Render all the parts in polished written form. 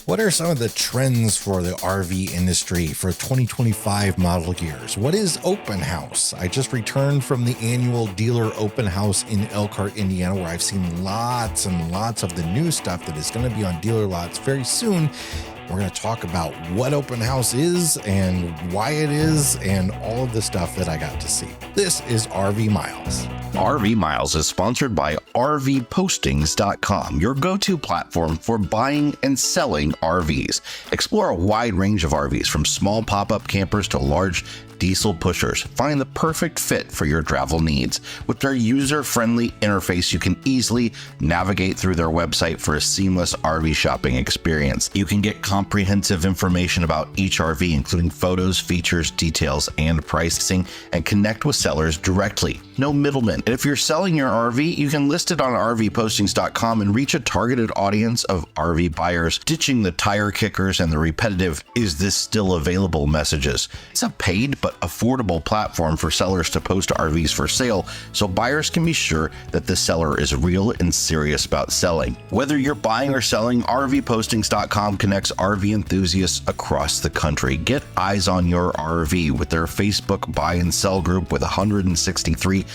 What are some of the trends for the RV industry for 2025 model years? What is open house? I just returned from the annual dealer open house in Elkhart, Indiana, where I've seen lots and lots of the new stuff that is going to be on dealer lots very soon. We're going to talk about what open house is and why it is and all of the stuff that I got to see. This is RV Miles. RV Miles is sponsored by RVPostings.com, your go-to platform for buying and selling RVs. Explore a wide range of RVs, from small pop-up campers to large diesel pushers. Find the perfect fit for your travel needs. With their user-friendly interface, you can easily navigate through their website for a seamless RV shopping experience. You can get comprehensive information about each RV, including photos, features, details, and pricing, and connect with sellers directly. No middlemen. And if you're selling your RV, you can list it on RVPostings.com and reach a targeted audience of RV buyers, ditching the tire kickers and the repetitive "is this still available" messages. It's a paid but affordable platform for sellers to post RVs for sale, so buyers can be sure that the seller is real and serious about selling. Whether you're buying or selling, RVPostings.com connects RV enthusiasts across the country. Get eyes on your RV with their Facebook buy and sell group with 163,000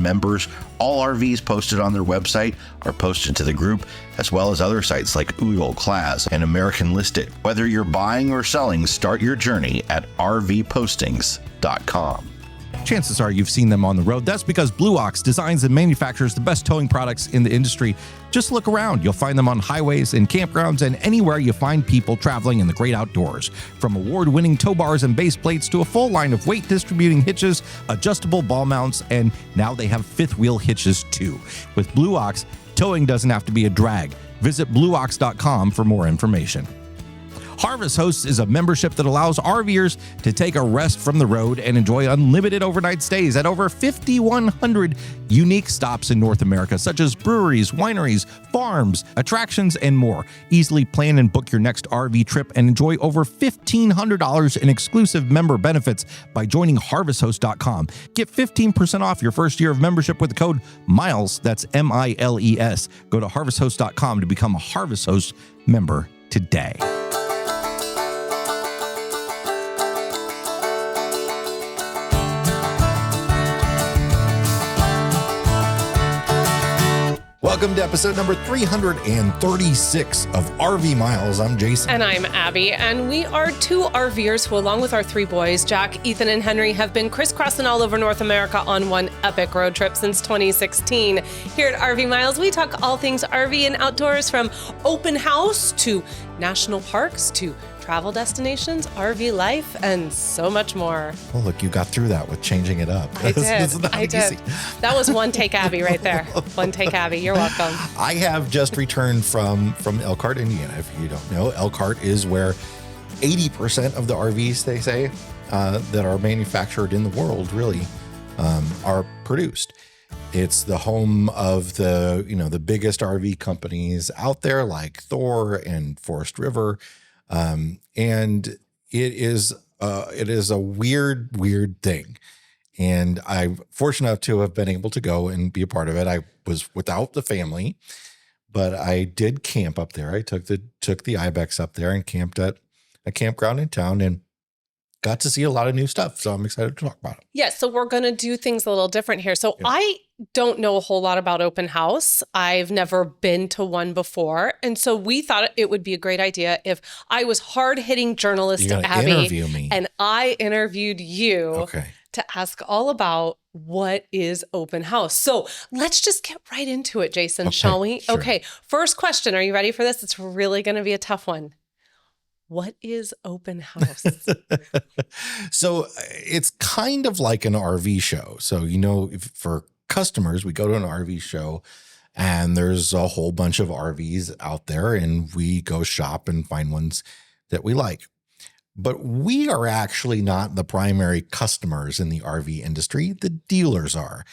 members. All RVs posted on their website are posted to the group, as well as other sites like Oodle, Class, and American Listed. Whether you're buying or selling, start your journey at RVPostings.com. Chances are you've seen them on the road. That's because Blue Ox designs and manufactures the best towing products in the industry. Just look around. You'll find them on highways and campgrounds and anywhere you find people traveling in the great outdoors. From award-winning tow bars and base plates to a full line of weight-distributing hitches, adjustable ball mounts, and now they have fifth-wheel hitches too. With Blue Ox, towing doesn't have to be a drag. Visit BlueOx.com for more information. Harvest Hosts is a membership that allows RVers to take a rest from the road and enjoy unlimited overnight stays at over 5,100 unique stops in North America, such as breweries, wineries, farms, attractions, and more. Easily plan and book your next RV trip and enjoy over $1,500 in exclusive member benefits by joining HarvestHost.com. Get 15% off your first year of membership with the code MILES, that's MILES. Go to HarvestHost.com to become a Harvest Host member today. Welcome to episode number 336 of RV Miles. I'm Jason. And I'm Abby. And we are two RVers who, along with our three boys, Jack, Ethan, and Henry, have been crisscrossing all over North America on one epic road trip since 2016. Here at RV Miles, we talk all things RV and outdoors, from open house to national parks to travel destinations, RV life, and so much more. Well, look, you got through that with changing it up. I did. That was one take Abby right there. One take Abby. You're welcome. I have just returned from Elkhart, Indiana. If you don't know, Elkhart is where 80% of the RVs, they say, that are manufactured in the world really are produced. It's the home of the biggest RV companies out there, like Thor and Forest River. And it is a weird thing. And I'm fortunate enough to have been able to go and be a part of it. I was without the family, but I did camp up there. I took the Ibex up there and camped at a campground in town and got to see a lot of new stuff. So I'm excited to talk about it. Yeah, so we're going to do things a little different here. So Yeah. I don't know a whole lot about open house. I've never been to one before. And so we thought it would be a great idea if I was hard-hitting journalist You're gonna Abby interview me. and I interviewed you Okay. to ask all about what is open house. So let's just get right into it, Jason, Okay, shall we? sure. Okay, first question. Are you ready for this? It's really going to be a tough one. What is open house? So it's kind of like an RV show. So, if for customers, we go to an RV show and there's a whole bunch of RVs out there and we go shop and find ones that we like. But we are actually not the primary customers in the RV industry. The dealers are.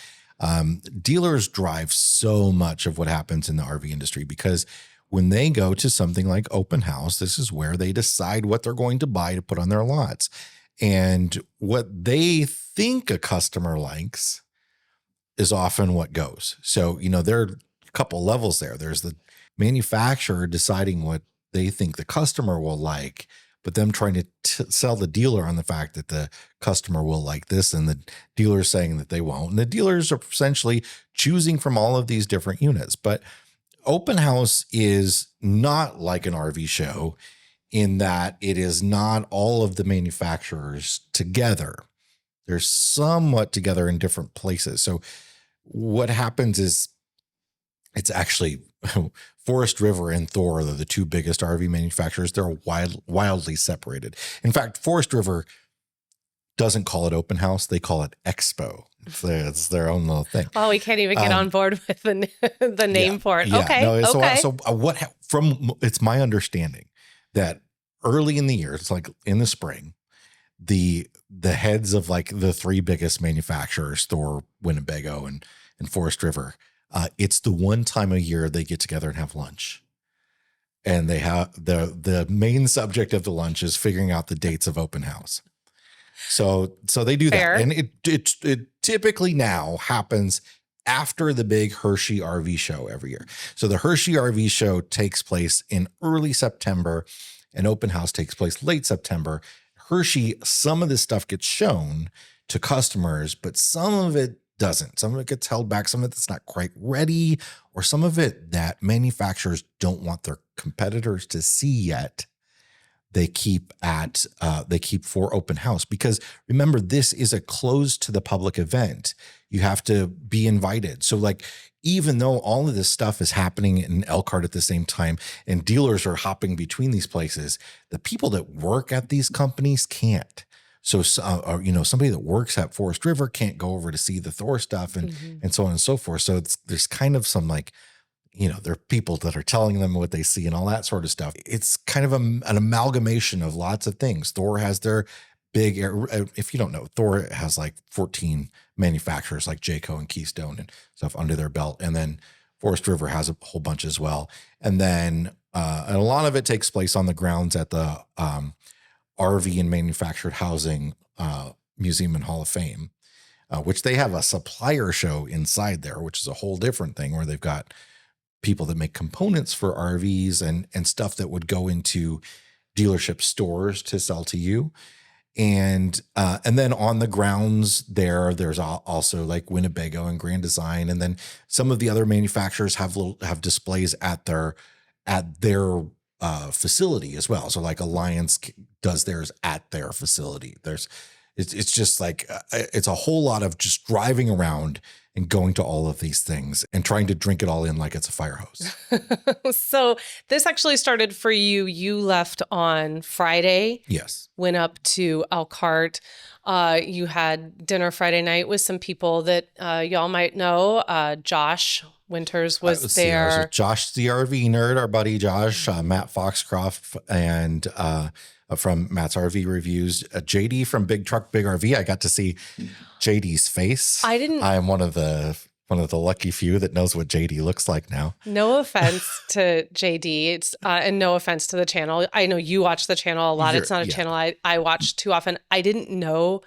Dealers drive so much of what happens in the RV industry because when they go to something like open house, this is where they decide what they're going to buy to put on their lots. And what they think a customer likes is often what goes. So, there are a couple levels there. There's the manufacturer deciding what they think the customer will like, but them trying to sell the dealer on the fact that the customer will like this and the dealer saying that they won't. And the dealers are essentially choosing from all of these different units. But open house is not like an RV show in that it is not all of the manufacturers together. They're somewhat together in different places. So what happens is it's actually Forest River and Thor are the two biggest RV manufacturers. They're wildly separated. In fact, Forest River doesn't call it open house. They call it expo. It's their own little thing. Oh, we can't even get on board with the name for it. Yeah, okay. No, okay. So it's my understanding that early in the year, it's like in the spring, the heads of like the three biggest manufacturers, Thor, Winnebago, and Forest River, it's the one time a year they get together and have lunch. And they have the main subject of the lunch is figuring out the dates of open house. So they do Fair. that. And it typically now happens after the big Hershey RV show every year. So the Hershey RV show takes place in early September and open house takes place late September. Hershey, some of this stuff gets shown to customers, but some of it doesn't. Some of it gets held back. Some of it's not quite ready, or some of it that manufacturers don't want their competitors to see yet. They keep for open house, because remember, this is a closed to the public event. You have to be invited. So like, even though all of this stuff is happening in Elkhart at the same time and dealers are hopping between these places, the people that work at these companies can't. So, somebody that works at Forest River can't go over to see the Thor stuff and so on and so forth. So there's kind of some like, there are people that are telling them what they see and all that sort of stuff. It's kind of an amalgamation of lots of things. Thor has their big, if you don't know, Thor has like 14 manufacturers like Jayco and Keystone and stuff under their belt. And then Forest River has a whole bunch as well. And then and a lot of it takes place on the grounds at the RV and Manufactured Housing Museum and Hall of Fame, which they have a supplier show inside there, which is a whole different thing where they've got people that make components for RVs and stuff that would go into dealership stores to sell to you. And then on the grounds there's also like Winnebago and Grand Design. And then some of the other manufacturers have displays at their facility as well. So like Alliance does theirs at their facility. It's just like, it's a whole lot of just driving around and going to all of these things and trying to drink it all in like it's a fire hose. So this actually started for you. You left on Friday. Yes. Went up to Elkhart. You had dinner Friday night with some people that y'all might know. Josh Winters was there. So Josh, the RV nerd, our buddy Josh, Matt Foxcroft, and from Matt's RV Reviews, JD from Big Truck Big RV. I got to see JD's face. I am one of the lucky few that knows what JD looks like now. No offense to JD, and no offense to the channel. I know you watch the channel a lot. It's not a channel I watch too often. I didn't know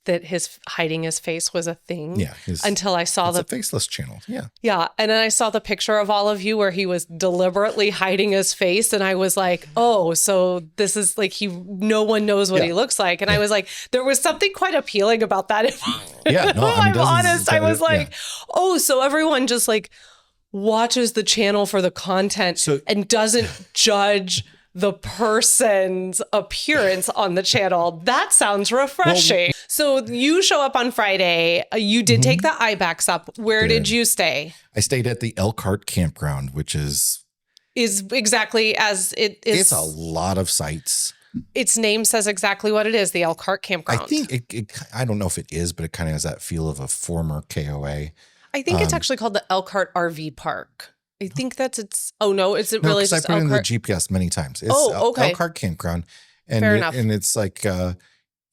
that his hiding his face was a thing until I saw a faceless channel. Yeah. Yeah. And then I saw the picture of all of you where he was deliberately hiding his face. And I was like, oh, so this is like, no one knows what he looks like. And I was like, there was something quite appealing about that. I'm honest. I was like, oh, so everyone just like watches the channel for the content and doesn't judge the person's appearance on the channel. That sounds refreshing. So you show up on Friday. You did take the IBAX up. Where did you stay? I stayed at the Elkhart Campground, which is exactly as it is. It's a lot of sites. Its name says exactly what it is, the Elkhart Campground. I think I don't know if it is, but it kind of has that feel of a former KOA. I think it's actually called the Elkhart RV Park. I think that's its. Oh no, is it really just I've put in the GPS many times. It's okay. Elkhart Campground, and fair enough. And it's like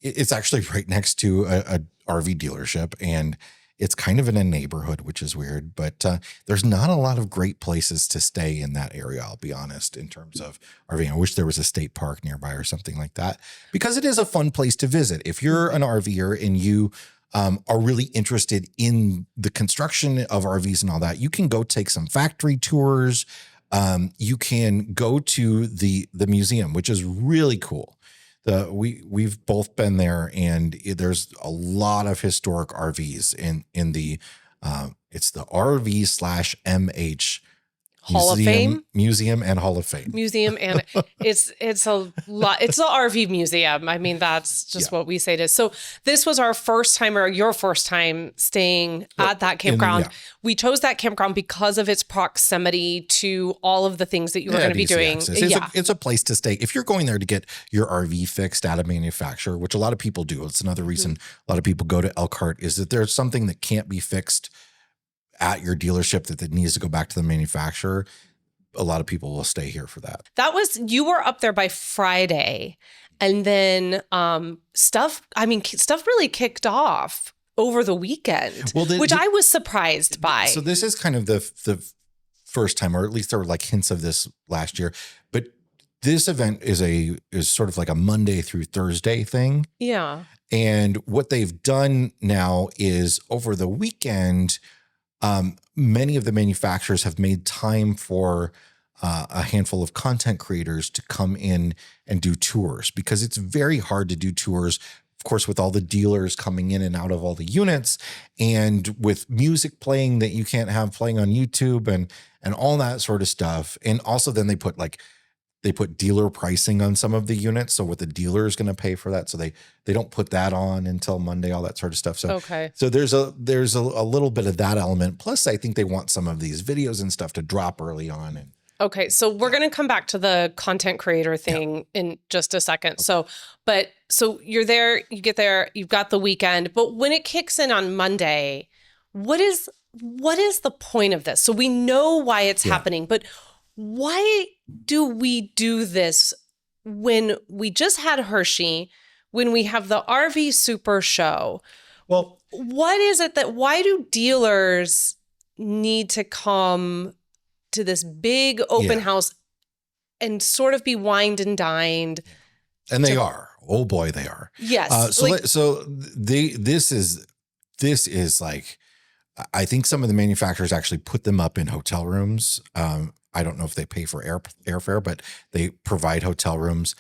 it's actually right next to a RV dealership, and it's kind of in a neighborhood, which is weird. But there's not a lot of great places to stay in that area. I'll be honest, in terms of RV. I wish there was a state park nearby or something like that, because it is a fun place to visit if you're an RVer and you are really interested in the construction of RVs and all that. You can go take some factory tours. you can go to the museum, which is really cool. We've both been there, and there's a lot of historic RVs in the it's the RV/MH Hall of Fame? Museum and Hall of Fame. Museum, and it's a lot. It's the RV museum. I mean, that's just what we say it is. So this was our first time, or your first time staying at that campground. We chose that campground because of its proximity to all of the things that you were going to be doing. It's a place to stay. If you're going there to get your RV fixed at a manufacturer, which a lot of people do, it's another reason a lot of people go to Elkhart, is that there's something that can't be fixed at your dealership that needs to go back to the manufacturer. A lot of people will stay here for that. You were up there by Friday, and then stuff really kicked off over the weekend, which I was surprised by. So this is kind of the first time, or at least there were like hints of this last year, but this event is sort of like a Monday through Thursday thing. Yeah. And what they've done now is over the weekend, many of the manufacturers have made time for a handful of content creators to come in and do tours, because it's very hard to do tours, of course, with all the dealers coming in and out of all the units, and with music playing that you can't have playing on YouTube and all that sort of stuff. And also then they put dealer pricing on some of the units. So what the dealer is going to pay for that. So they don't put that on until Monday, all that sort of stuff. So, so there's a little bit of that element. Plus I think they want some of these videos and stuff to drop early on. And okay. So we're going to come back to the content creator thing in just a second. Okay. So you're there, you get there, you've got the weekend, but when it kicks in on Monday, what is the point of this? So we know why it's happening, but why do we do this when we just had Hershey, when we have the RV Super Show? Well, what is it why do dealers need to come to this big open house and sort of be wined and dined? And they are. Oh boy, they are. Yes. This is like, I think some of the manufacturers actually put them up in hotel rooms. I don't know if they pay for airfare, but they provide hotel rooms.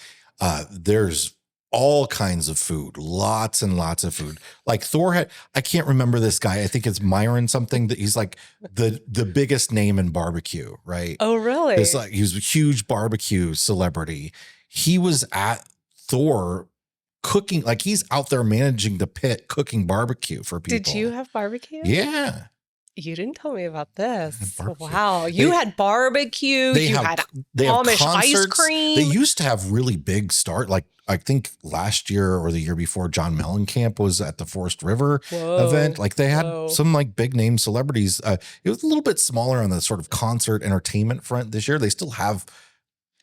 There's all kinds of food, lots and lots of food. Like Thor I can't remember this guy. I think it's Myron something, that he's like the biggest name in barbecue, right? Oh, really? It's like, he was a huge barbecue celebrity. He was at Thor cooking, like he's out there managing the pit, cooking barbecue for people. Did you have barbecue? Yeah. You didn't tell me about this. Wow. You had barbecue. They have Amish ice concerts. cream. They used to have really big like I think last year or the year before, John Mellencamp was at the Forest River event. Like they had some like big name celebrities. It was a little bit smaller on the sort of concert entertainment front this year. They still have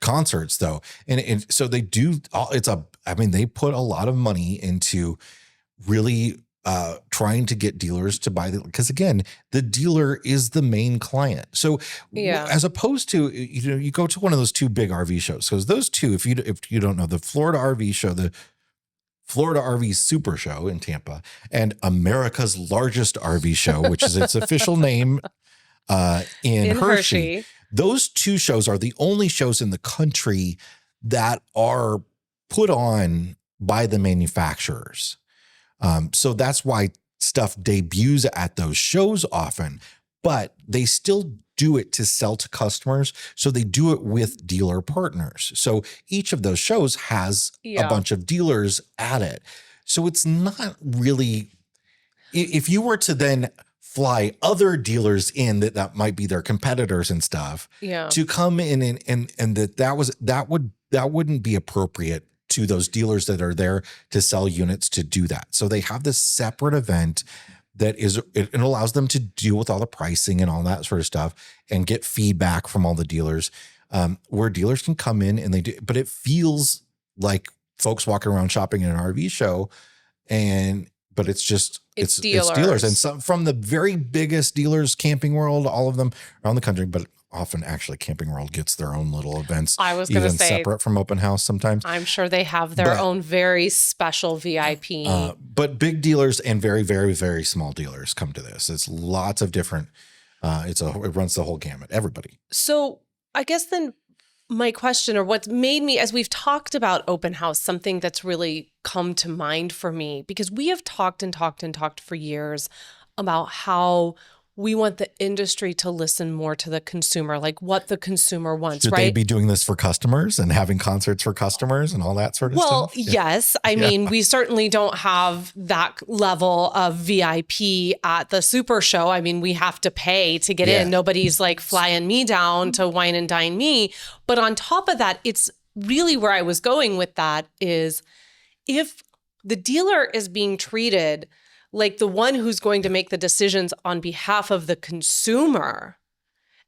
concerts though. And so they do, they put a lot of money into really trying to get dealers to buy because again, the dealer is the main client. So as opposed to, you go to one of those two big RV shows, because those two, if you don't know, the Florida RV show, the Florida RV Super Show in Tampa, and America's largest RV show, which is its official name in Hershey. Those two shows are the only shows in the country that are put on by the manufacturers. So that's why stuff debuts at those shows often, but they still do it to sell to customers. So they do it with dealer partners. So each of those shows has a bunch of dealers at it. So it's not really, if you were to then fly other dealers in that might be their competitors and stuff to come in and that wouldn't be appropriate to those dealers that are there to sell units to do that. So they have this separate event that it allows them to deal with all the pricing and all that sort of stuff and get feedback from all the dealers, where dealers can come in and they do, but it feels like folks walking around shopping in an RV show but it's dealers. And some from the very biggest dealers, Camping World, all of them around the country, but often actually Camping World gets their own little events. I was going to say, separate from open house sometimes. I'm sure they have their own very special VIP. But big dealers and very, very, very small dealers come to this. It's lots of different, it runs the whole gamut, everybody. So I guess then my question, or what's made me, as we've talked about open house, something that's really come to mind for me, because we have talked and talked and talked for years about how we want the industry to listen more to the consumer, like what the consumer wants, Should right? they be doing this for customers and having concerts for customers and all that sort of Well, stuff? yes. I mean, we certainly don't have that level of VIP at the Super Show. I mean, we have to pay to get in. Nobody's like flying me down to wine and dine me. But on top of that, it's really where I was going with that is if the dealer is being treated like the one who's going to make the decisions on behalf of the consumer,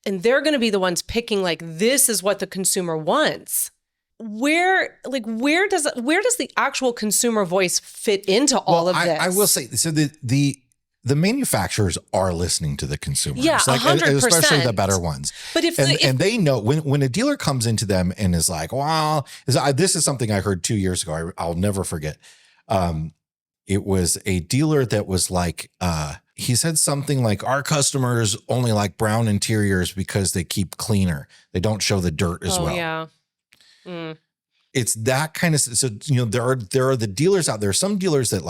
and they're going to be the ones picking, like, this is what the consumer wants. Where does the actual consumer voice fit into all of this? I will say, so the manufacturers are listening to the consumers, Yeah, 100%. especially the better ones. But if they know when a dealer comes into them and is like, "Wow, this is something I heard 2 years ago. I'll never forget." It was a dealer that was like, he said something like, "Our customers only like brown interiors because they keep cleaner. They don't show the dirt as well." Yeah. Mm. It's that kind of, so, there are the dealers out there, some dealers that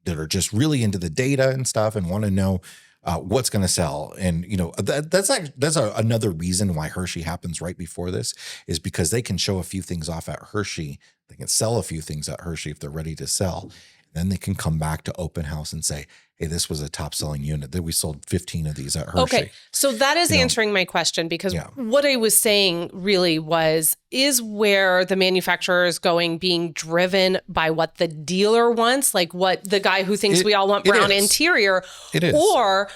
are just really into the data and stuff and want to know what's going to sell. And, that's another reason why Hershey happens right before this, is because they can show a few things off at Hershey. They can sell a few things at Hershey if they're ready to sell. Then they can come back to open house and say, "Hey, this was a top selling unit that we sold 15 of these at Hershey." Okay. So that is answering my question, because what I was saying really is where the manufacturer is going being driven by what the dealer wants, like what the guy who thinks we all want brown interior, it is. Or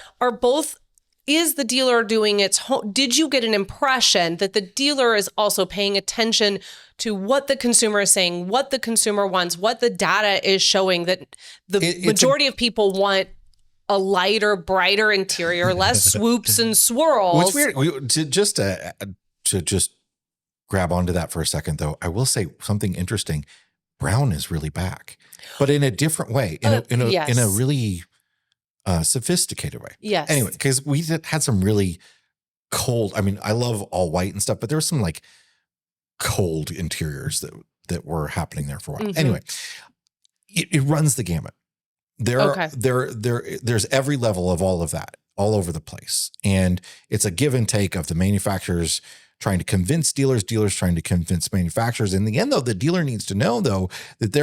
is the dealer doing its home? Did you get an impression that the dealer is also paying attention to what the consumer is saying, what the consumer wants, what the data is showing, that the majority of people want a lighter, brighter interior, less swoops and swirls? What's weird, to just grab onto that for a second, though, I will say something interesting. Brown is really back, but in a different way, in a really sophisticated way. Yes. Anyway, because we had some really cold, I mean, I love all white and stuff, but there was some like cold interiors that were happening there for a while. Mm-hmm. Anyway, it runs the gamut. There's every level of all of that all over the place. And it's a give and take of the manufacturers trying to convince dealers trying to convince manufacturers. In the end, though, the dealer needs to know, though, that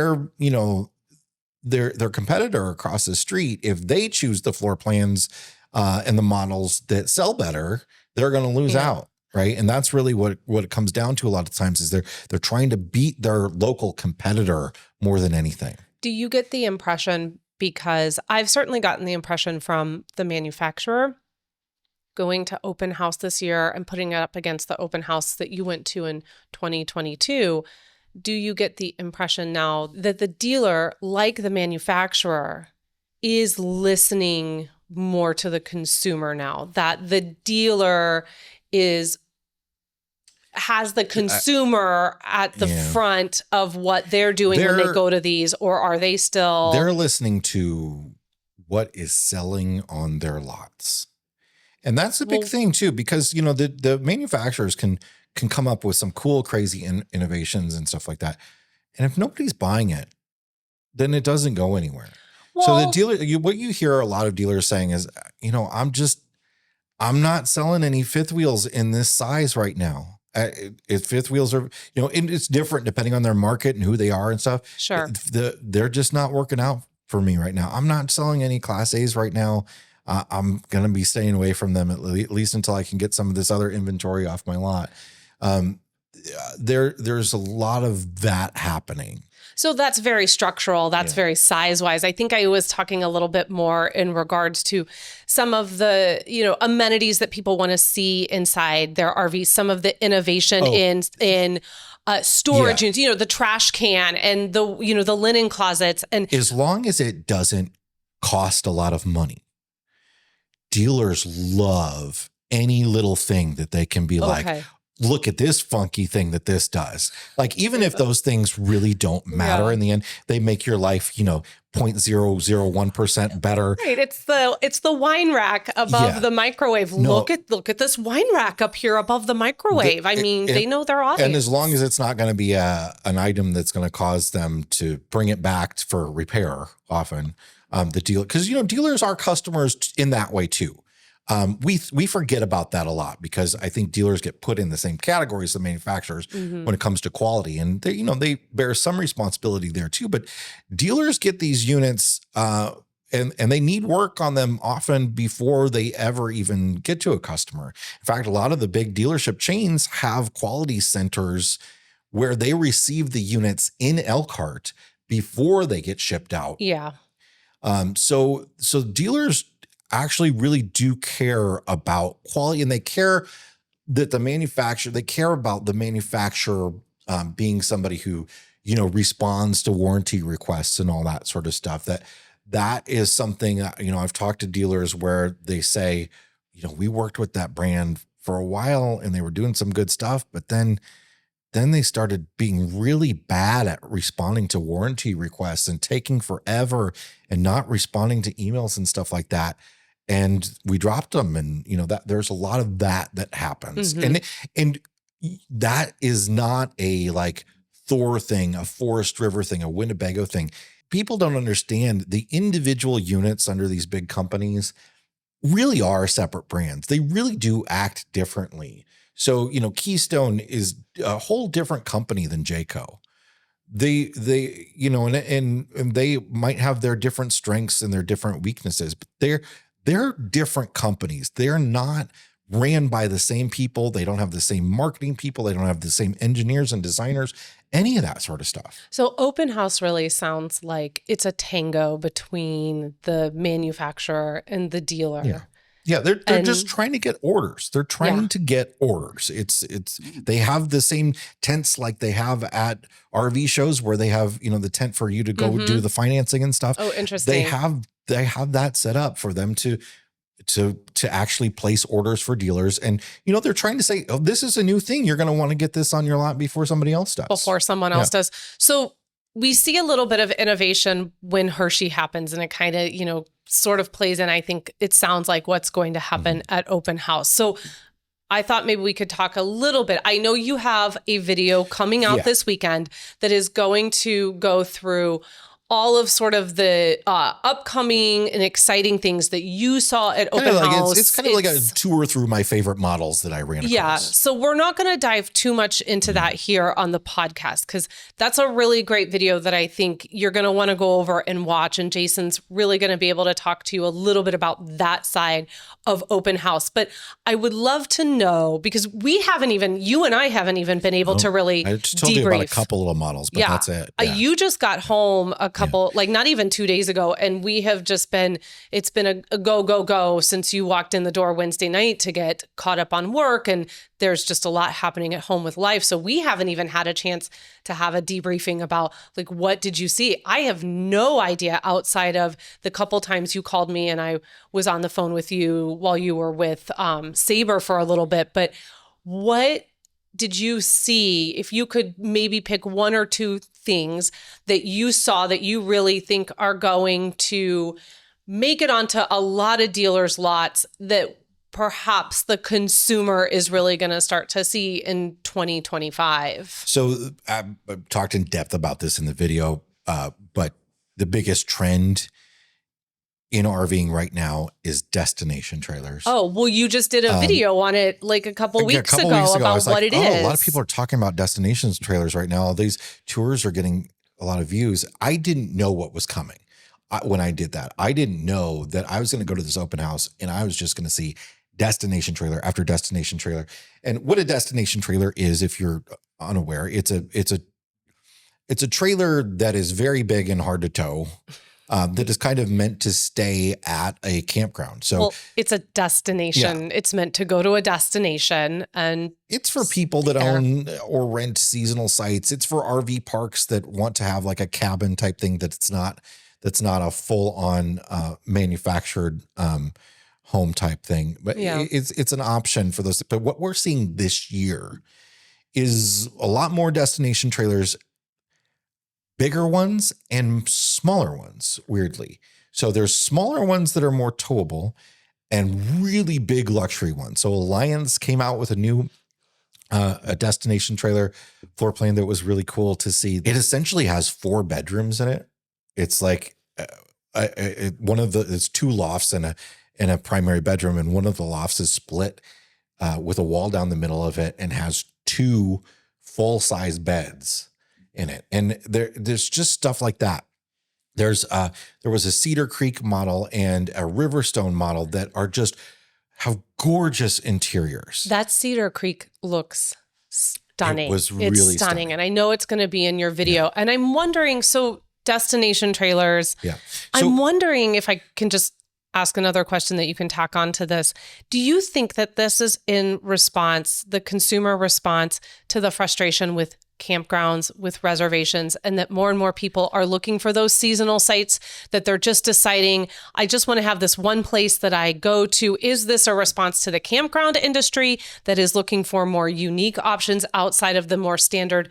their competitor across the street, if they choose the floor plans and the models that sell better, they're going to lose out. Right. And that's really what it comes down to a lot of times, is they're trying to beat their local competitor more than anything. Do you get the impression, because I've certainly gotten the impression from the manufacturer going to open house this year and putting it up against the open house that you went to in 2022, do you get the impression now that the dealer, like the manufacturer, is listening more to the consumer now, that the dealer has the consumer at the front of what they're doing when they go to these, or are they still? They're listening to what is selling on their lots. And that's a big thing too, because, the manufacturers can come up with some cool, crazy innovations and stuff like that. And if nobody's buying it, then it doesn't go anywhere. So the dealer, what you hear a lot of dealers saying is, I'm not selling any fifth wheels in this size right now. If fifth wheels are, and it's different depending on their market and who they are and stuff. Sure. They're just not working out for me right now. I'm not selling any Class A's right now. I'm going to be staying away from them at least until I can get some of this other inventory off my lot. There's a lot of that happening. So that's very structural. That's very size-wise. I think I was talking a little bit more in regards to some of the, amenities that people want to see inside their RVs, some of the innovation in storage units, the trash can and the linen closets. And as long as it doesn't cost a lot of money, dealers love any little thing that they can be like, look at this funky thing that this does. Like, even if those things really don't matter in the end, they make your life, 0.001% better. Right. It's the wine rack above the microwave. Look at this wine rack up here above the microwave. They know their audience. And as long as it's not going to be an item that's going to cause them to bring it back for repair, often the dealer, because dealers are customers in that way too. We forget about that a lot because I think dealers get put in the same categories as the manufacturers when it comes to quality, and they bear some responsibility there too. But dealers get these units, and they need work on them often before they ever even get to a customer. In fact, a lot of the big dealership chains have quality centers where they receive the units in Elkhart before they get shipped out. Yeah. So dealers actually really do care about quality, and they care that they care about the manufacturer being somebody who, responds to warranty requests and all that sort of stuff. That is something, I've talked to dealers where they say, we worked with that brand for a while and they were doing some good stuff, but then they started being really bad at responding to warranty requests and taking forever and not responding to emails and stuff like that. And we dropped them, and that there's a lot of that happens. And that is not a like Thor thing, a Forest River thing, a Winnebago thing. People don't understand the individual units under these big companies really are separate brands. They really do act differently. So, Keystone is a whole different company than Jayco. They and they might have their different strengths and their different weaknesses, but they're different companies. They're not ran by the same people. They don't have the same marketing people. They don't have the same engineers and designers, any of that sort of stuff. So Open House really sounds like it's a tango between the manufacturer and the dealer. Yeah, they're just trying to get orders. They're trying to get orders. They have the same tents like they have at RV shows where they have, the tent for you to go do the financing and stuff. Oh, interesting. They have that set up for them to actually place orders for dealers. And, they're trying to say, oh, this is a new thing. You're going to want to get this on your lot before somebody else does. Before someone else does. So we see a little bit of innovation when Hershey happens, and it kind of, sort of plays in, I think it sounds like what's going to happen at Open House. So I thought maybe we could talk a little bit. I know you have a video coming out this weekend that is going to go through all of sort of the upcoming and exciting things that you saw at Open House. It's kind of like a tour through my favorite models that I ran across. Yeah. So we're not going to dive too much into that here on the podcast, because that's a really great video that I think you're going to want to go over and watch. And Jason's really going to be able to talk to you a little bit about that side of Open House. But I would love to know, because you and I haven't even been able to really I just told you about a couple of models, but that's it. Yeah. You just got home a couple, like not even 2 days ago. And we have just it's been a go since you walked in the door Wednesday night to get caught up on work. And there's just a lot happening at home with life. So we haven't even had a chance to have a debriefing about, like, what did you see? I have no idea outside of the couple times you called me and I was on the phone with you while you were with Sabre for a little bit. But what did you see? If you could maybe pick one or two things that you saw that you really think are going to make it onto a lot of dealers' lots that perhaps the consumer is really going to start to see in 2025. So I've talked in depth about this in the video, but the biggest trend in RVing right now is destination trailers. Oh, well, you just did a video on it like a couple weeks ago about what it is. A lot of people are talking about destinations trailers right now. These tours are getting a lot of views. I didn't know what was coming when I did that. I didn't know that I was going to go to this open house and I was just going to see destination trailer after destination trailer. And what a destination trailer is, if you're unaware, it's a trailer that is very big and hard to tow. That is kind of meant to stay at a campground. So it's a destination. Yeah. It's meant to go to a destination, and it's for people that own or rent seasonal sites. It's for RV parks that want to have like a cabin type thing that's not a full on manufactured home type thing. But Yeah. it's an option for those. But what we're seeing this year is a lot more destination trailers, bigger ones and smaller ones, weirdly. So there's smaller ones that are more towable and really big luxury ones. So Alliance came out with a new a destination trailer floor plan that was really cool to see. It essentially has 4 bedrooms in it. It's like it's 2 lofts and a primary bedroom, and one of the lofts is split with a wall down the middle of it and has 2 full-size beds in it. And there's just stuff like that. There was a Cedar Creek model and a Riverstone model that are just have gorgeous interiors. That Cedar Creek looks stunning. It was really it's stunning. And I know it's going to be in your video. Yeah. And I'm wondering, so destination trailers. Yeah. I'm wondering if I can just ask another question that you can tack on to this. Do you think that this is in response, the consumer response to the frustration with campgrounds, with reservations, and that more and more people are looking for those seasonal sites, that they're just deciding, I just want to have this one place that I go to? Is this a response to the campground industry that is looking for more unique options outside of the more standard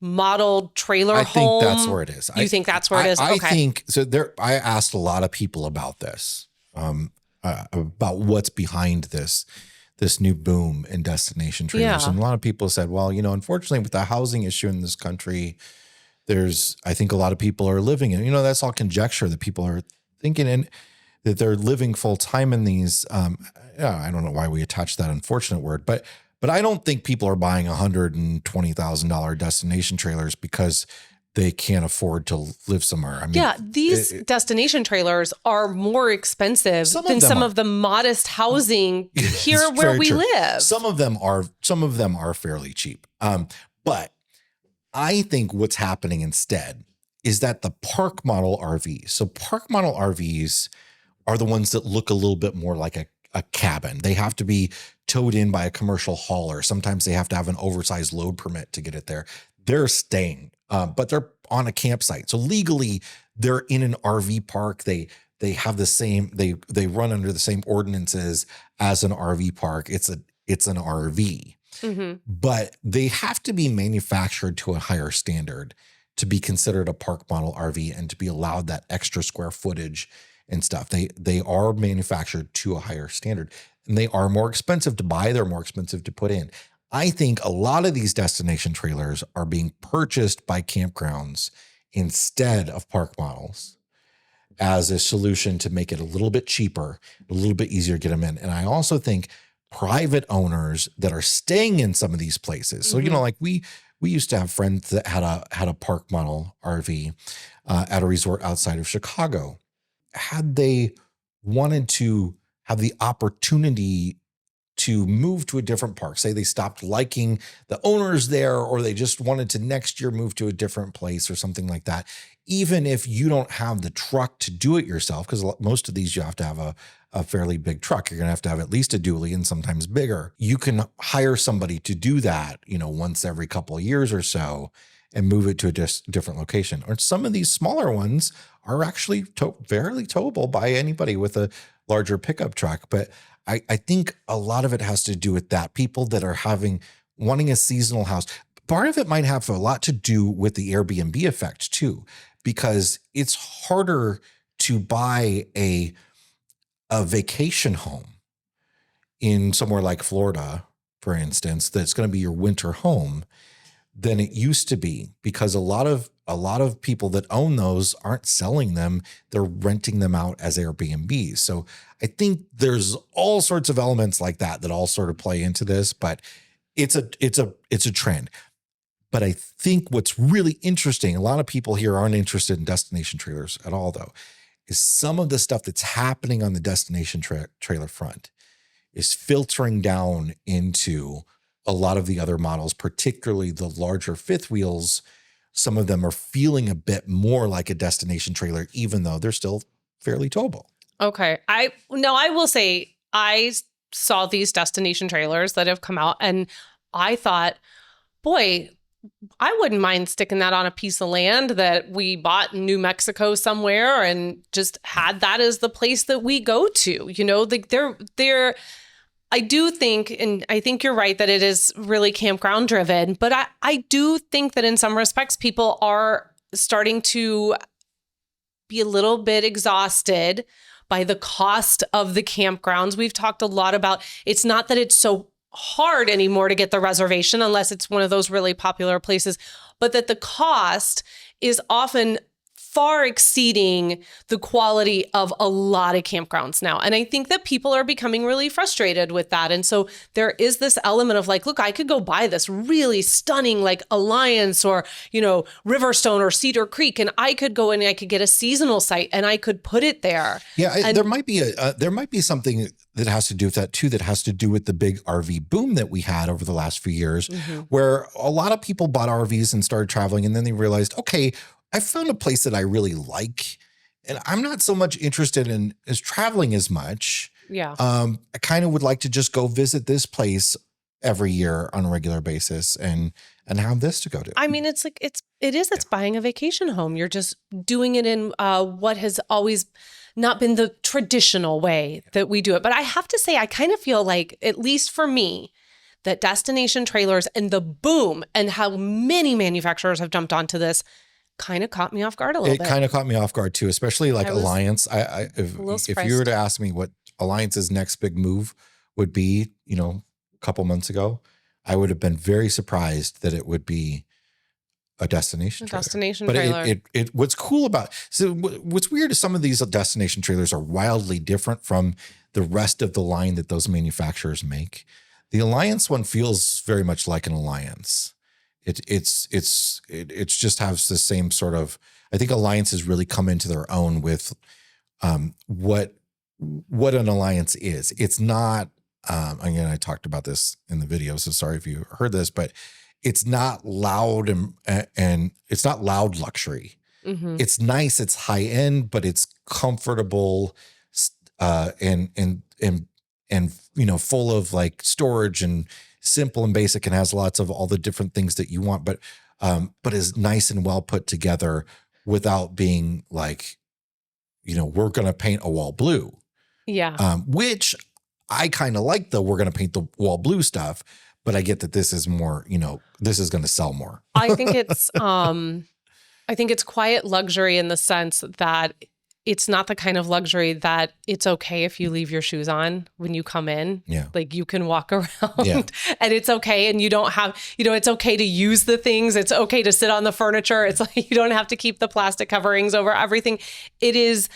modeled trailer home? I think that's where it is. You think that's where it is? I think so. I asked a lot of people about this, about what's behind this new boom in destination trailers. Yeah. And a lot of people said, well, unfortunately with the housing issue in this country, I think a lot of people are living in, that's all conjecture that people are thinking, and that they're living full time in these. I don't know why we attach that unfortunate word, but I don't think people are buying $120,000 destination trailers because they can't afford to live somewhere. I mean, these destination trailers are more expensive than some of the modest housing here where we live. Some of them are fairly cheap. But I think what's happening instead is that the park model RVs. So park model RVs are the ones that look a little bit more like a cabin. They have to be towed in by a commercial hauler. Sometimes they have to have an oversized load permit to get it there. They're staying. But they're on a campsite. So legally they're in an RV park. They have the same, they run under the same ordinances as an RV park. It's an RV, but they have to be manufactured to a higher standard to be considered a park model RV and to be allowed that extra square footage and stuff. They are manufactured to a higher standard, and they are more expensive to buy. They're more expensive to put in. I think a lot of these destination trailers are being purchased by campgrounds instead of park models as a solution to make it a little bit cheaper, a little bit easier to get them in. And I also think private owners that are staying in some of these places. So, like we used to have friends that had a park model RV at a resort outside of Chicago. Had they wanted to have the opportunity to move to a different park, say they stopped liking the owners there, or they just wanted to next year move to a different place or something like that, even if you don't have the truck to do it yourself, because most of these you have to have a fairly big truck. You're going to have at least a dually and sometimes bigger. You can hire somebody to do that, once every couple of years or so and move it to a different location. Or some of these smaller ones are actually fairly towable by anybody with a larger pickup truck. But I think a lot of it has to do with that. People that are wanting a seasonal house. Part of it might have a lot to do with the Airbnb effect too, because it's harder to buy a vacation home in somewhere like Florida, for instance, that's going to be your winter home than it used to be, because a lot of people that own those aren't selling them. They're renting them out as Airbnbs. So I think there's all sorts of elements like that all sort of play into this, but it's a trend. But I think what's really interesting, a lot of people here aren't interested in destination trailers at all though, is some of the stuff that's happening on the destination trailer front is filtering down into a lot of the other models, particularly the larger fifth wheels. Some of them are feeling a bit more like a destination trailer, even though they're still fairly towable. Okay. I will say I saw these destination trailers that have come out and I thought, boy, I wouldn't mind sticking that on a piece of land that we bought in New Mexico somewhere and just had that as the place that we go to. You know, they're I do think, and I think you're right that it is really campground driven, but I do think that in some respects people are starting to be a little bit exhausted by the cost of the campgrounds. We've talked a lot about, it's not that it's so hard anymore to get the reservation unless it's one of those really popular places, but that the cost is often far exceeding the quality of a lot of campgrounds now. And I think that people are becoming really frustrated with that. And so there is this element of like, look, I could go buy this really stunning like Alliance or, you know, Riverstone or Cedar Creek, and I could go in and I could get a seasonal site and I could put it there. Yeah, there might be something that has to do with that too, that has to do with the big RV boom that we had over the last few years, where a lot of people bought RVs and started traveling, and then they realized, okay, I found a place that I really like, and I'm not so much interested in traveling as much. Yeah. I kind of would like to just go visit this place every year on a regular basis and have this to go to. I mean, it's buying a vacation home. You're just doing it in what has always not been the traditional way that we do it. But I have to say, I kind of feel like, at least for me, that destination trailers and the boom and how many manufacturers have jumped onto this kind of caught me off guard a little bit. It kind of caught me off guard too, especially like Alliance. If you were to ask me what Alliance's next big move would be, you know, a couple months ago, I would have been very surprised that it would be a destination trailer. Destination but trailer. What's cool about, so what's weird is some of these destination trailers are wildly different from the rest of the line that those manufacturers make. The Alliance one feels very much like an Alliance. It just has the same sort of, I think Alliance has really come into their own with what an Alliance is. It's not, again, I talked about this in the video, so sorry if you heard this, but it's not loud and it's not loud luxury. Mm-hmm. It's nice, it's high end, but it's comfortable and you know, full of like storage and simple and basic, and has lots of all the different things that you want, but is nice and well put together without being like, you know, we're going to paint a wall blue. Yeah. Which I kind of like, though, we're going to paint the wall blue stuff, but I get that this is more, you know, this is going to sell more. I think it's quiet luxury in the sense that it's not the kind of luxury that it's okay if you leave your shoes on when you come in. Yeah. Like you can walk around Yeah. and it's okay. And you don't have, you know, it's okay to use the things. It's okay to sit on the furniture. It's like, you don't have to keep the plastic coverings over everything. It is,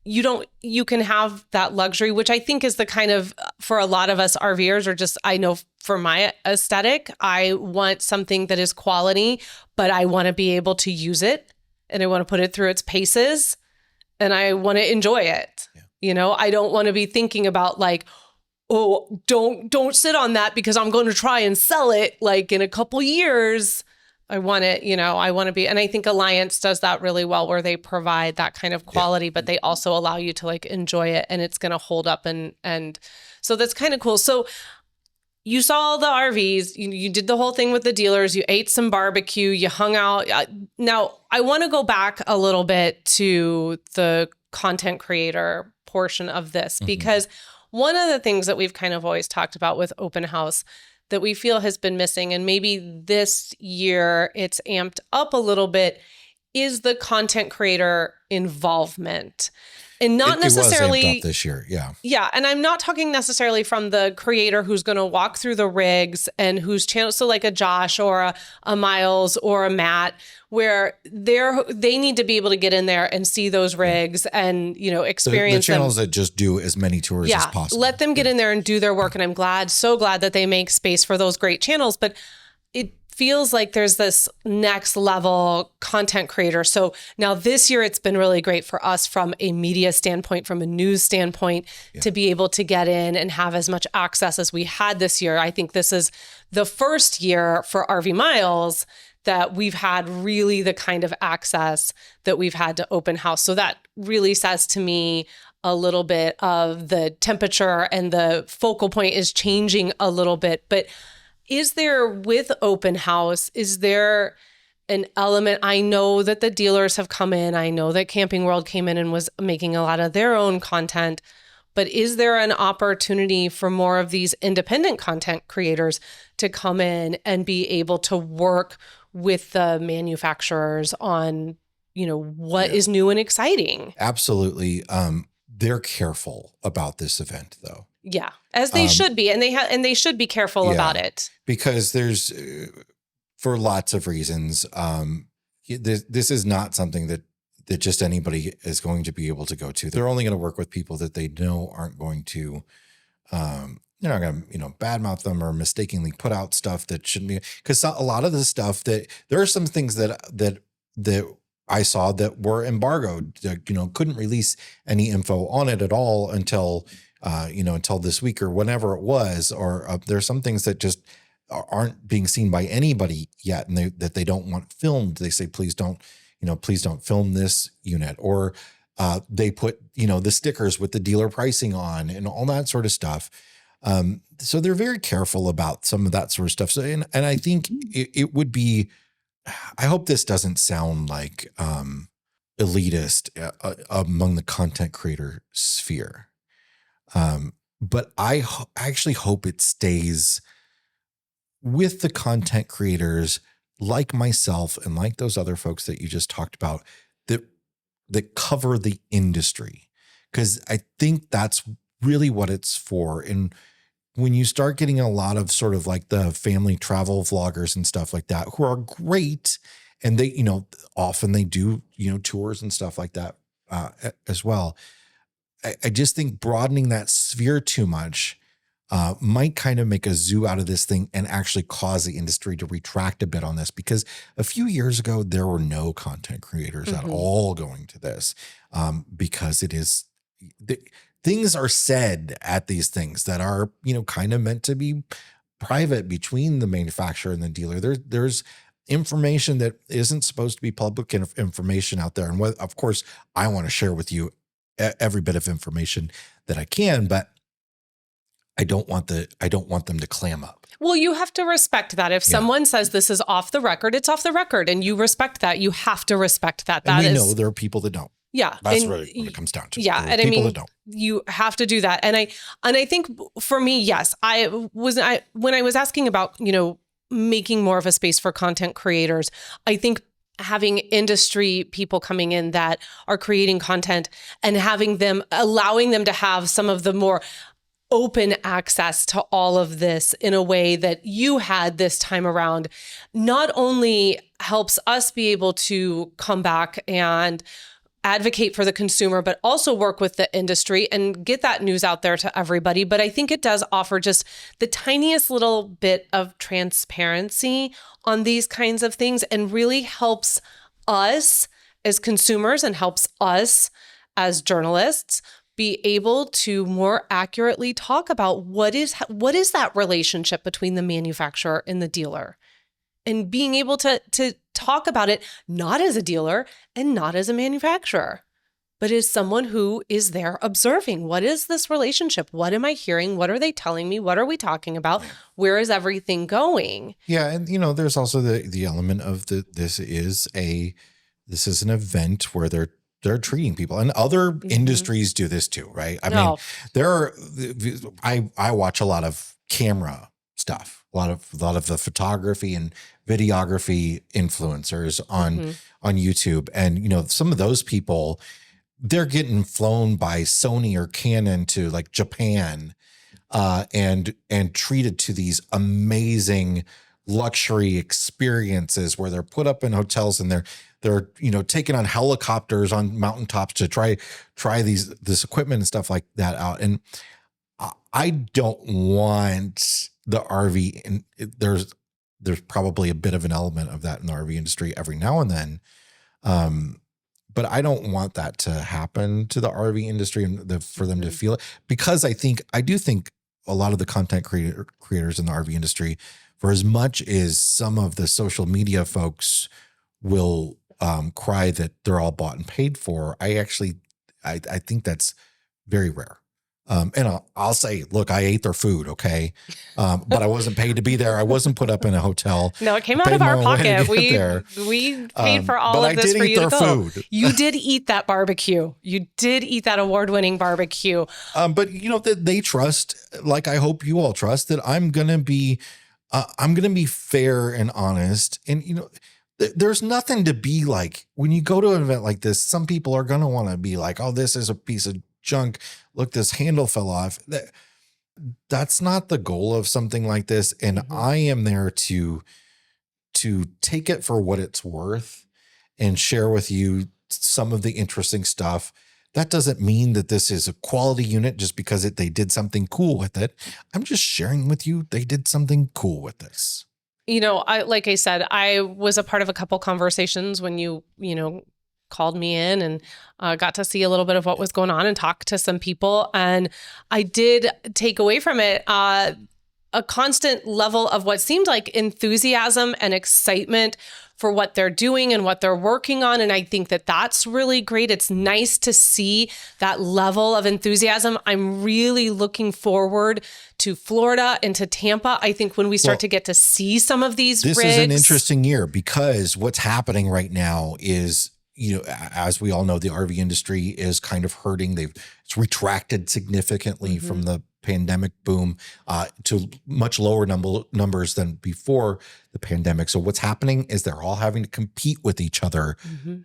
you can have that luxury, which I think is the kind of, for a lot of us RVers, or just, I know for my aesthetic, I want something that is quality, but I want to be able to use it and I want to put it through its paces. And I want to enjoy it. Yeah. You know, I don't want to be thinking about like, oh, don't sit on that because I'm going to try and sell it like in a couple years. I want it, you know, I want to be, and I think Alliance does that really well, where they provide that kind of quality, but they also allow you to like enjoy it, and it's going to hold up. And so that's kind of cool. So you saw all the RVs, you did the whole thing with the dealers, you ate some barbecue, you hung out. Now, I want to go back a little bit to the content creator portion of this, because one of the things that we've kind of always talked about with Open House that we feel has been missing, and maybe this year it's amped up a little bit, is the content creator involvement. And not necessarily it was amped up this year. Yeah. Yeah. And I'm not talking necessarily from the creator who's going to walk through the rigs and whose channel. So like a Josh or a Miles or a Matt, where they need to be able to get in there and see those rigs and, you know, experience the channels that just do as many tours as possible. Let them get in there and do their work. And I'm so glad that they make space for those great channels. But it feels like there's this next level content creator. So now this year, it's been really great for us from a media standpoint, from a news standpoint, to be able to get in and have as much access as we had this year. I think this is the first year for RV Miles that we've had really the kind of access that we've had to Open House. So that really says to me a little bit of the temperature, and the focal point is changing a little bit. But Is there, with open house, is there an element? I know that the dealers have come in. I know that Camping World came in and was making a lot of their own content. But is there an opportunity for more of these independent content creators to come in and be able to work with the manufacturers on, what is new and exciting? Absolutely. They're careful about this event, though. Yeah, as they should be, and they should be careful about it, because there's, for lots of reasons, this is not something that just anybody is going to be able to go to. They're only going to work with people that they know aren't going to, they're not going to, badmouth them or mistakenly put out stuff that shouldn't be. Because a lot of the stuff there are some things that I saw that were embargoed, couldn't release any info on it at all until this week or whenever it was, or there's some things that just aren't being seen by anybody yet, and that they don't want filmed. They say, please don't film this unit, or they put, the stickers with the dealer pricing on and all that sort of stuff. So they're very careful about some of that sort of stuff. So, and I think it would be, I hope this doesn't sound like elitist among the content creator sphere. But I actually hope it stays with the content creators like myself and like those other folks that you just talked about that cover the industry. Because I think that's really what it's for. And when you start getting a lot of sort of like the family travel vloggers and stuff like that, who are great, and they, often they do, tours and stuff like that as well. I just think broadening that sphere too much might kind of make a zoo out of this thing and actually cause the industry to retract a bit on this, because a few years ago, there were no content creators at all going to this, because it is, things are said at these things that are, kind of meant to be private between the manufacturer and the dealer. There's information that isn't supposed to be public information out there. And of course, I want to share with you every bit of information that I can, but I don't want them to clam up. Well, you have to respect that. If someone says this is off the record, it's off the record, and you respect that. You have to respect that. And we know there are people that don't. Yeah. That's really what it comes down to. Yeah. And people that don't. You have to do that. And I think for me, yes, when I was asking about, making more of a space for content creators, I think having industry people coming in that are creating content and allowing them to have some of the more open access to all of this in a way that you had this time around, not only helps us be able to come back and advocate for the consumer, but also work with the industry and get that news out there to everybody. But I think it does offer just the tiniest little bit of transparency on these kinds of things, and really helps us as consumers and helps us as journalists be able to more accurately talk about what is that relationship between the manufacturer and the dealer, and being able to talk about it not as a dealer and not as a manufacturer, but as someone who is there observing. What is this relationship? What am I hearing? What are they telling me? What are we talking about? Where is everything going? Yeah, and there's also the element of this is an event where they're treating people, and other industries do this too, right? I mean, I watch a lot of camera stuff, a lot of the photography and videography influencers on YouTube, and some of those people, they're getting flown by Sony or Canon to like Japan, and treated to these amazing luxury experiences where they're put up in hotels and they're taken on helicopters on mountaintops to try this equipment and stuff like that out. And I don't want the RV, and there's probably a bit of an element of that in the RV industry every now and then. But I don't want that to happen to the RV industry and for them to feel it, because I do think a lot of the content creators in the RV industry, for as much as some of the social media folks will cry that they're all bought and paid for, I think that's very rare. And I'll say, look, I ate their food, okay, but I wasn't paid to be there. I wasn't put up in a hotel. No, it came I out paid of my our own way to pocket. get there. We paid for all but of I this did for eat you to their go. food. You did eat that barbecue. You did eat that award-winning barbecue. But that they trust, like I hope you all trust, that I'm gonna be fair and honest. And there's nothing to be like when you go to an event like this. Some people are gonna want to be like, "Oh, this is a piece of junk. Look, this handle fell off." That's not the goal of something like this. And I am there to take it for what it's worth and share with you some of the interesting stuff. That doesn't mean that this is a quality unit just because they did something cool with it. I'm just sharing with you they did something cool with this. Like I said, I was a part of a couple conversations when you called me in and got to see a little bit of what was going on and talk to some people. And I did take away from it a constant level of what seemed like enthusiasm and excitement for what they're doing and what they're working on. And I think that that's really great. It's nice to see that level of enthusiasm. I'm really looking forward to Florida and to Tampa. I think when we start to get to see some of these rigs. This is an interesting year because what's happening right now is, as we all know, the RV industry is kind of hurting. It's retracted significantly from the pandemic boom to much lower numbers than before the pandemic. So what's happening is they're all having to compete with each other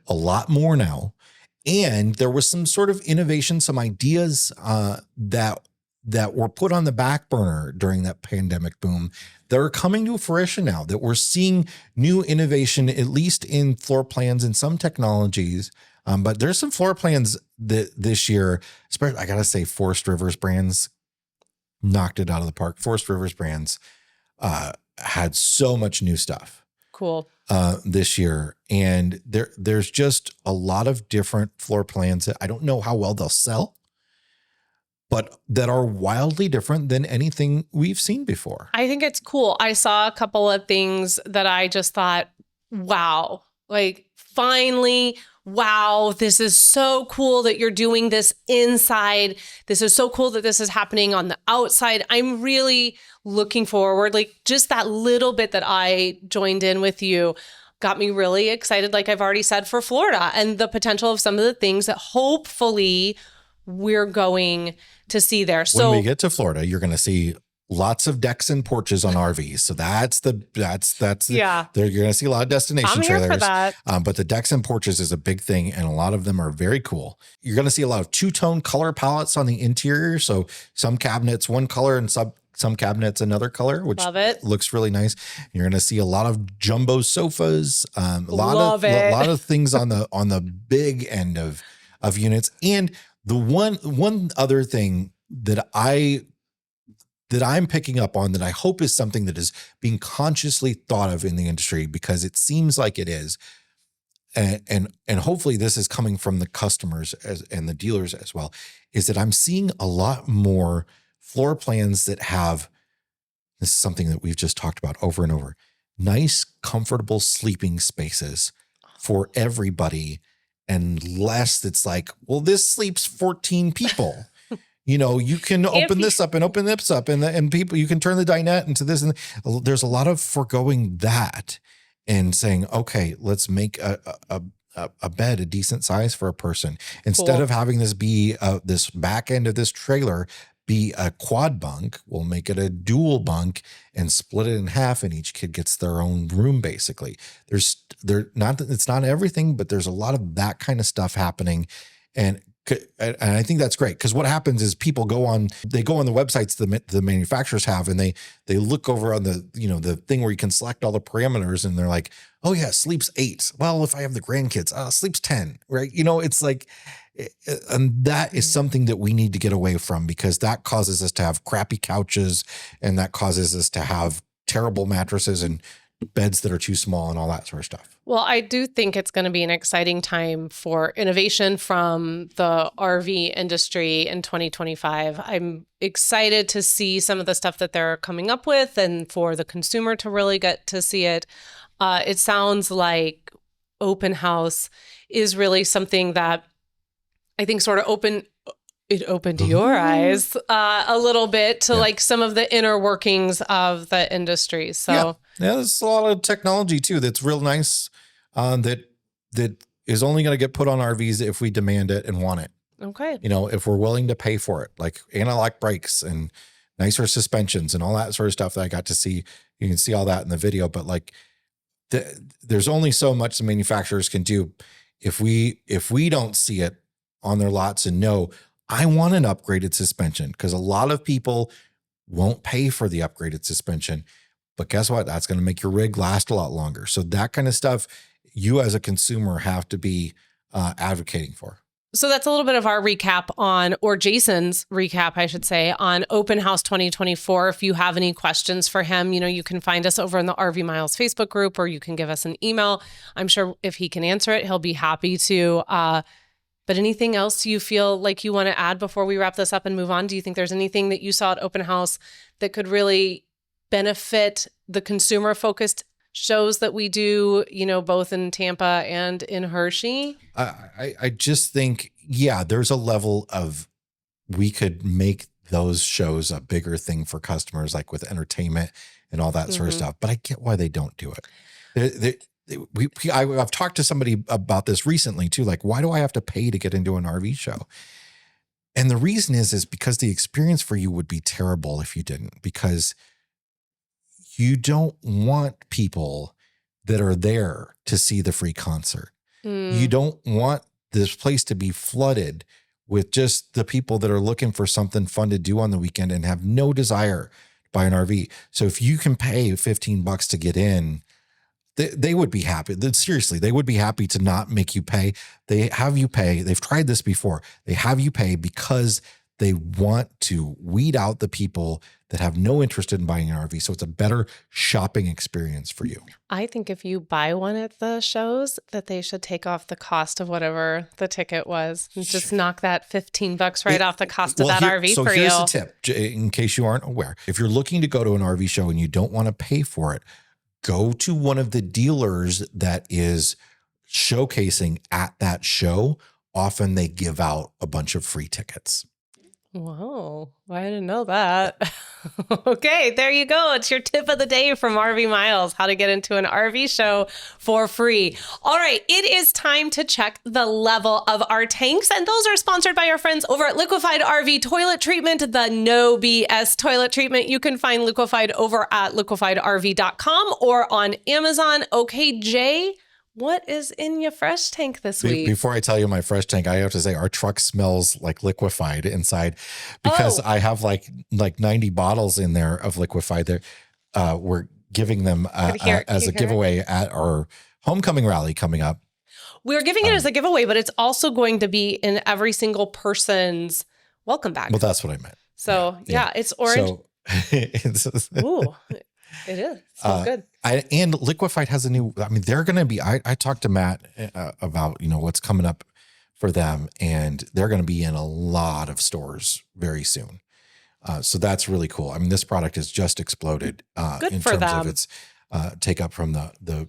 a lot more now. And there was some sort of innovation, some ideas that were put on the back burner during that pandemic boom that are coming to fruition now, that we're seeing new innovation, at least in floor plans and some technologies. But there's some floor plans that this year, especially, I got to say, Forest Rivers Brands knocked it out of the park. Forest Rivers Brands had so much new stuff. Cool. This year. And there's just a lot of different floor plans that I don't know how well they'll sell, but that are wildly different than anything we've seen before. I think it's cool. I saw a couple of things that I just thought, wow, like finally, wow, this is so cool that you're doing this inside. This is so cool that this is happening on the outside. I'm really looking forward. Like just that little bit that I joined in with you got me really excited, like I've already said, for Florida and the potential of some of the things that hopefully we're going to see there. So when we get to Florida, you're going to see lots of decks and porches on RVs. So you're going to see a lot of destination trailers. Here for that. But the decks and porches is a big thing, and a lot of them are very cool. You're going to see a lot of two-tone color palettes on the interior. So some cabinets one color and some cabinets another color, which looks really nice. You're going to see a lot of jumbo sofas, a lot of things on the big end of units. And the one other thing that I'm picking up on that I hope is something that is being consciously thought of in the industry, because it seems like it is, and hopefully this is coming from the customers and the dealers as well, is that I'm seeing a lot more floor plans that have, this is something that we've just talked about over and over, nice, comfortable sleeping spaces for everybody, and less that's like, well, this sleeps 14 people. You can open this up and open this up, and people, you can turn the dinette into this. And there's a lot of foregoing that and saying, okay, let's make a bed a decent size for a person, instead of having this be this back end of this trailer be a quad bunk. We'll make it a dual bunk and split it in half, and each kid gets their own room. Basically, it's not everything, but there's a lot of that kind of stuff happening. And I think that's great, because what happens is people go on the websites the manufacturers have, and they look over on the thing where you can select all the parameters, and they're like, oh yeah, sleeps 8. Well, if I have the grandkids, sleeps 10, right? It's like, and that is something that we need to get away from, because that causes us to have crappy couches, and that causes us to have terrible mattresses and beds that are too small and all that sort of stuff. Well, I do think it's going to be an exciting time for innovation from the RV industry in 2025. I'm excited to see some of the stuff that they're coming up with, and for the consumer to really get to see it. It sounds like open house is really something that I think sort of it opened your eyes a little bit to like some of the inner workings of the industry. So yeah, there's a lot of technology too that's real nice, that is only going to get put on RVs if we demand it and want it. okay. If we're willing to pay for it, like anti-lock brakes and nicer suspensions and all that sort of stuff that I got to see. You can see all that in the video, but like there's only so much the manufacturers can do. If we don't see it on their lots and know, I want an upgraded suspension, because a lot of people won't pay for the upgraded suspension, but guess what? That's going to make your rig last a lot longer. So that kind of stuff you as a consumer have to be advocating for. So that's a little bit of our recap on, or Jason's recap, I should say, on Open House 2024. If you have any questions for him, you can find us over in the RV Miles Facebook group, or you can give us an email. I'm sure if he can answer it, he'll be happy to. But anything else you feel like you want to add before we wrap this up and move on? Do you think there's anything that you saw at Open House that could really benefit the consumer-focused shows that we do, both in Tampa and in Hershey? I just think, there's a level of, we could make those shows a bigger thing for customers, like with entertainment and all that sort of stuff. But I get why they don't do it. I've talked to somebody about this recently too. Like, why do I have to pay to get into an RV show? And the reason is because the experience for you would be terrible if you didn't, because you don't want people that are there to see the free concert. You don't want this place to be flooded with just the people that are looking for something fun to do on the weekend and have no desire to buy an RV. So if you can pay $15 to get in, they would be happy. Seriously, they would be happy to not make you pay. They have you pay. They've tried this before. They have you pay because they want to weed out the people that have no interest in buying an RV. So it's a better shopping experience for you. I think if you buy one at the shows, that they should take off the cost of whatever the ticket was and just knock that $15 right off the cost of that RV so for you. So here's a tip, in case you aren't aware. If you're looking to go to an RV show and you don't want to pay for it, go to one of the dealers that is showcasing at that show. Often they give out a bunch of free tickets. Whoa, I didn't know that. Okay, there you go. It's your tip of the day from RV Miles, how to get into an RV show for free. All right, it is time to check the level of our tanks, and those are sponsored by our friends over at Liquefied RV Toilet Treatment, the no BS toilet treatment. You can find Liquefied over at liquefiedrv.com or on Amazon. Okay, Jay, what is in your fresh tank this week? Before I tell you my fresh tank, I have to say our truck smells like liquefied inside, because I have like 90 bottles in there of liquefied. There, we're giving them as a giveaway at our homecoming rally coming up. We're giving it as a giveaway, but it's also going to be in every single person's welcome bag. Well, that's what I meant. So yeah, it's orange. So, Ooh, it is. It smells good. And Liquefied has a new, they're going to be, I talked to Matt about, what's coming up for them, and they're going to be in a lot of stores very soon. So that's really cool. This product has just exploded Good in for terms them. of its take up from the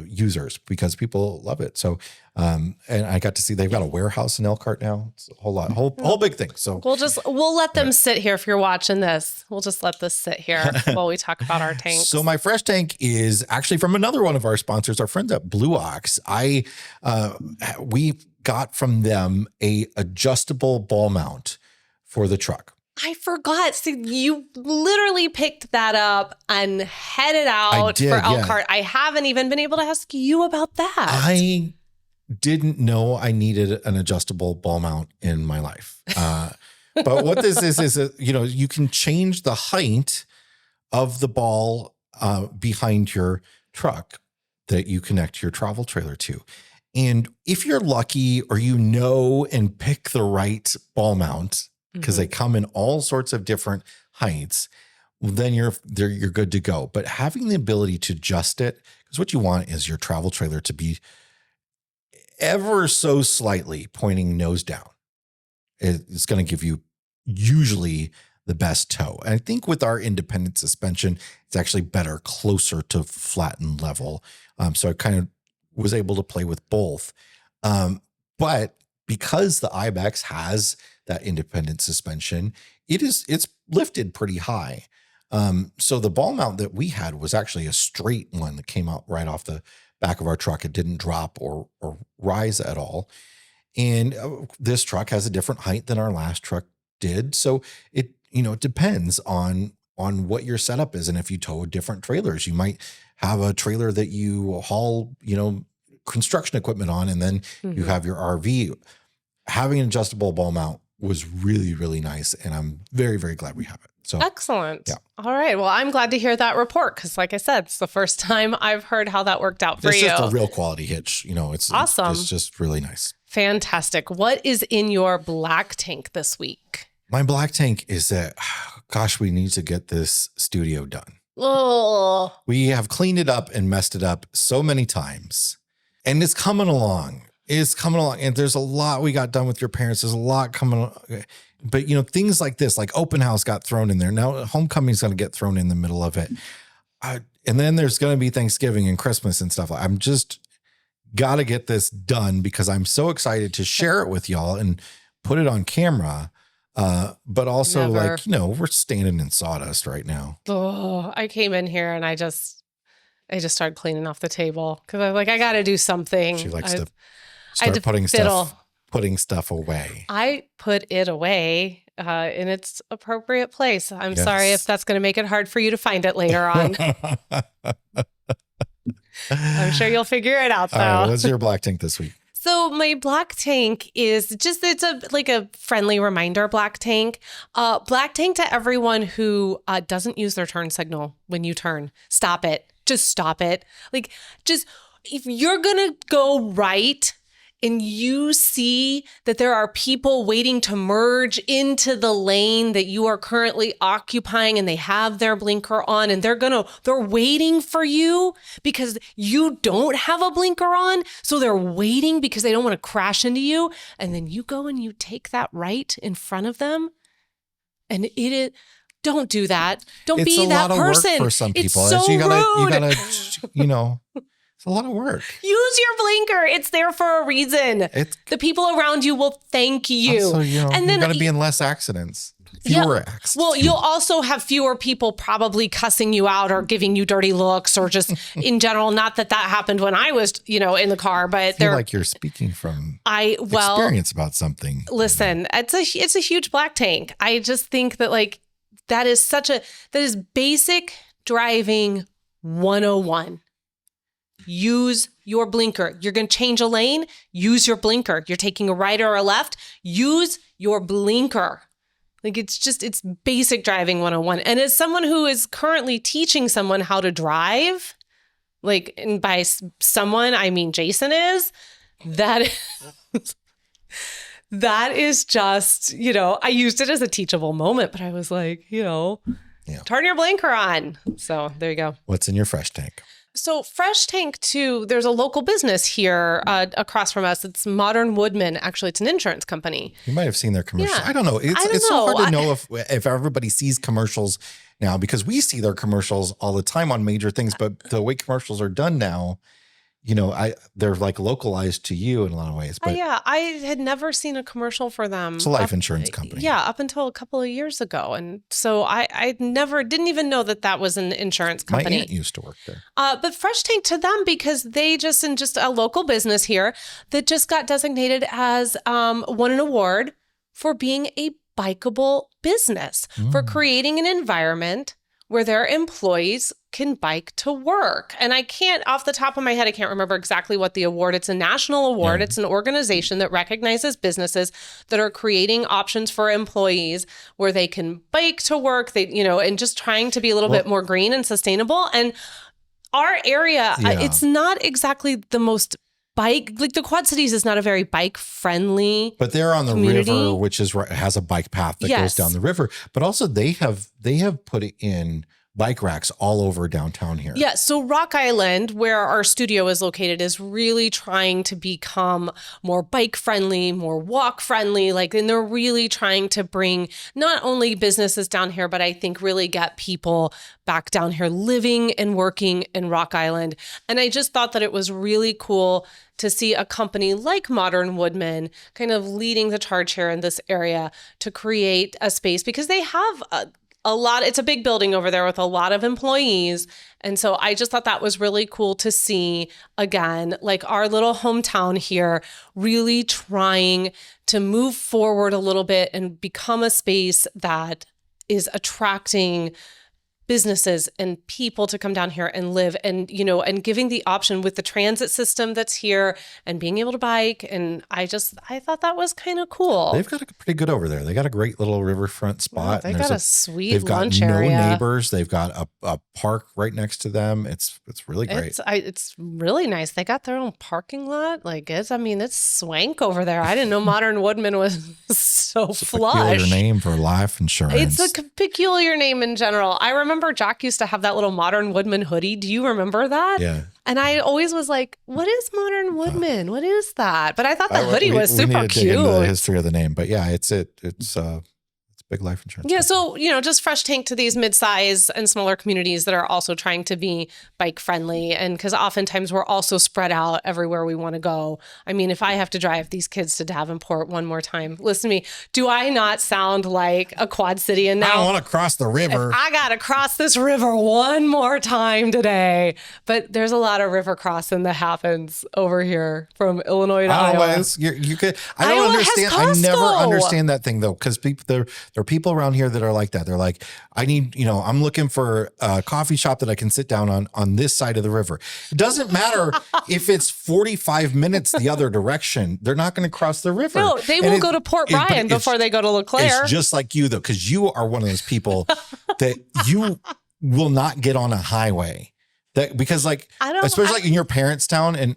users, because people love it. So, and I got to see they've got a warehouse in Elkhart now. It's a whole big thing. So we'll let them sit here. If you're watching this, we'll just let this sit here while we talk about our tanks. So my fresh tank is actually from another one of our sponsors, our friends at Blue Ox. We got from them a adjustable ball mount for the truck. I forgot. So you literally picked that up and headed out for Elkhart. I haven't even been able to ask you about that. I didn't know I needed an adjustable ball mount in my life. But what this is you can change the height of the ball behind your truck that you connect your travel trailer to. And if you're lucky, or and pick the right ball mount, because they come in all sorts of different heights, then you're good to go. But having the ability to adjust it, because what you want is your travel trailer to be ever so slightly pointing nose down. It's going to give you usually the best tow. And I think with our independent suspension, it's actually better, closer to flat and level. So I kind of was able to play with both. But because the Ibex has that independent suspension, it's lifted pretty high. So the ball mount that we had was actually a straight one that came out right off the back of our truck. It didn't drop or rise at all. And this truck has a different height than our last truck did. So it depends on what your setup is. And if you tow different trailers, you might have a trailer that you haul, construction equipment on, and then you have your RV. Having an adjustable ball mount was really, really nice. And I'm very, very glad we have it. So excellent. Yeah. All right. Well, I'm glad to hear that report because, like I said, it's the first time I've heard how that worked out for you. It's just a real quality hitch. It's awesome. It's just really nice. Fantastic. What is in your black tank this week? My black tank is that, gosh, we need to get this studio done. Oh, We have cleaned it up and messed it up so many times, and it's coming along. And there's a lot we got done with your parents. There's a lot coming along. But, things like this, like open house got thrown in there. Now homecoming's going to get thrown in the middle of it. And then there's going to be Thanksgiving and Christmas and stuff. I'm just got to get this done because I'm so excited to share it with y'all and put it on camera. But also we're standing in sawdust right now. Oh, I came in here and I just started cleaning off the table because I was like, I got to do something. She likes to start putting stuff away. I put it away in its appropriate place. I'm sorry if that's going to make it hard for you to find it later on. I'm sure you'll figure it out, though. All right, what's your black tank this week? So my black tank is it's a friendly reminder black tank. Black tank to everyone who doesn't use their turn signal when you turn. Stop it. Just stop it. If you're going to go right, and you see that there are people waiting to merge into the lane that you are currently occupying and they have their blinker on and they're waiting for you because you don't have a blinker on. So they're waiting because they don't want to crash into you. And then you go and you take that right in front of them. And don't do that. Don't be that person. It's a lot of work for some people. It's so you gotta, rude. It's a lot of work. Use your blinker. It's there for a reason. The people around you will thank you. Also, and then you got to be in less accidents. Fewer accidents. Well, you'll also have fewer people probably cussing you out or giving you dirty looks or just in general. Not that happened when I was, in the car, but I feel like you're speaking from experience about something. Listen, it's a huge black tank. I just think that that is basic driving 101. Use your blinker. You're going to change a lane, use your blinker. You're taking a right or a left, use your blinker. It's basic driving 101. And as someone who is currently teaching someone how to drive, and by someone, I mean Jason is, that is just, I used it as a teachable moment, but I was like, turn your blinker on. So there you go. What's in your fresh tank? So Fresh Tank 2, there's a local business here across from us. It's Modern Woodman. Actually, it's an insurance company. You might have seen their commercial. Yeah. I don't know. It's so hard to know if everybody sees commercials now because we see their commercials all the time on major things. But the way commercials are done now, they're localized to you in a lot of ways. But I had never seen a commercial for them. It's a life insurance company. Yeah, up until a couple of years ago. And so I didn't even know that was an insurance company. My aunt used to work there. But Fresh Tank to them because they just a local business here that just got designated as won an award for being a bikeable business, for creating an environment where their employees can bike to work. And I can't, off the top of my head, I can't remember exactly what the award. It's a national award. Yeah. It's an organization that recognizes businesses that are creating options for employees where they can bike to work, and just trying to be a little bit more green and sustainable. And our area, it's not exactly the most the Quad Cities is not a very bike friendly. But they're on the community. river, which has a bike path that goes down the river. But also they have put it in bike racks all over downtown here. Yeah. So Rock Island, where our studio is located, is really trying to become more bike friendly, more walk friendly. And they're really trying to bring not only businesses down here, but I think really get people back down here living and working in Rock Island. And I just thought that it was really cool to see a company like Modern Woodman kind of leading the charge here in this area to create a space, because they have a lot. It's a big building over there with a lot of employees. And so I just thought that was really cool to see, again, like our little hometown here really trying to move forward a little bit and become a space that is attracting businesses and people to come down here and live, and, you know, and giving the option with the transit system that's here and being able to bike. And I thought that was kind of cool. They've got a pretty good over there. They got a great little riverfront spot. Yeah, they got a sweet they've got lunch no area. neighbors. They've got a park right next to them. It's really great. It's really nice. They got their own parking lot. Like it's swank over there. I didn't know Modern Woodman was so flush. Peculiar name for life insurance. It's a peculiar name in general. I remember Jack used to have that little Modern Woodman hoodie. Do you remember that? Yeah. And I always was like, what is Modern Woodman? What is that? But I thought the hoodie was super we need to dig cute. into the history of the name, but yeah, it's big life insurance. Yeah, so, you know, just fresh tank to these mid-size and smaller communities that are also trying to be bike friendly. And because oftentimes we're also spread out everywhere we want to go. I mean, if I have to drive these kids to Davenport one more time, listen to me, do I not sound like a Quad Cityan now? I don't want to cross the river. I got to cross this river one more time today. But there's a lot of river crossing that happens over here from Illinois to Iowa. You could. I Iowa don't has understand. I never Costco. understand that thing though, because there are people around here that are like that. They're like, I'm looking for a coffee shop that I can sit down on this side of the river. It doesn't matter if it's 45 minutes the other direction. They're not going to cross the river. No, they will go to Port Bryan before they go to LeClaire. It's just like you though, because you are one of those people that you will not get on a highway. Because especially like in your parents' town, and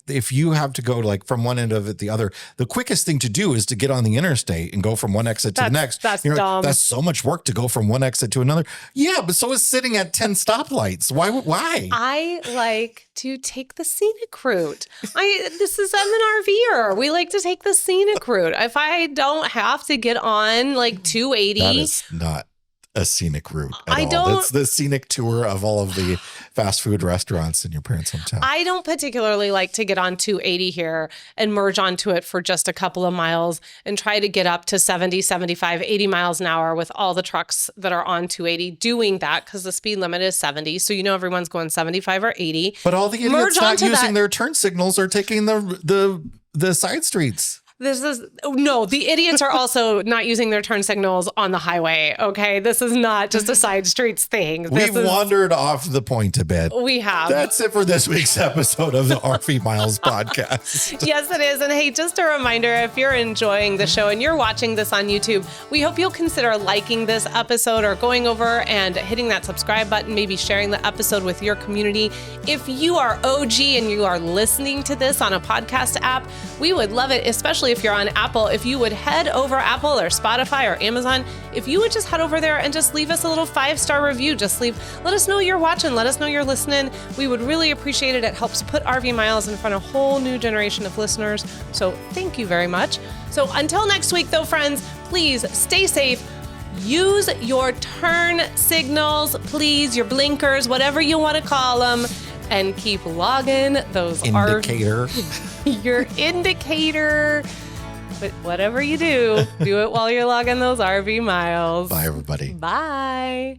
if you have to go like from one end of it to the other, the quickest thing to do is to get on the interstate and go from one exit to the next. That's dumb. That's so much work to go from one exit to another. Yeah, but so is sitting at 10 stoplights. Why? I like to take the scenic route. I'm an RVer. We like to take the scenic route. If I don't have to get on like 280. That is not a scenic route at all. That's the scenic tour of all of the fast food restaurants in your parents' hometown. I don't particularly like to get on 280 here and merge onto it for just a couple of miles and try to get up to 70, 75, 80 miles an hour with all the trucks that are on 280 doing that, because the speed limit is 70. So, everyone's going 75 or 80. But all the idiots not using their turn signals are taking the side streets. The idiots are also not using their turn signals on the highway. Okay. This is not just a side streets thing. We've wandered off the point a bit. We have. That's it for this week's episode of the RV Miles podcast. Yes, it is. And hey, just a reminder, if you're enjoying the show and you're watching this on YouTube, we hope you'll consider liking this episode or going over and hitting that subscribe button, maybe sharing the episode with your community. If you are OG and you are listening to this on a podcast app, we would love it, especially if you're on Apple, if you would head over Apple or Spotify or Amazon, if you would just head over there and just leave us a little 5-star review, let us know you're watching, let us know you're listening. We would really appreciate it. It helps put RV Miles in front of a whole new generation of listeners. So thank you very much. So until next week though, friends, please stay safe. Use your turn signals, please, your blinkers, whatever you want to call them, and keep logging those indicator. Your indicator. But whatever you do it while you're logging those RV miles. Bye, everybody. Bye.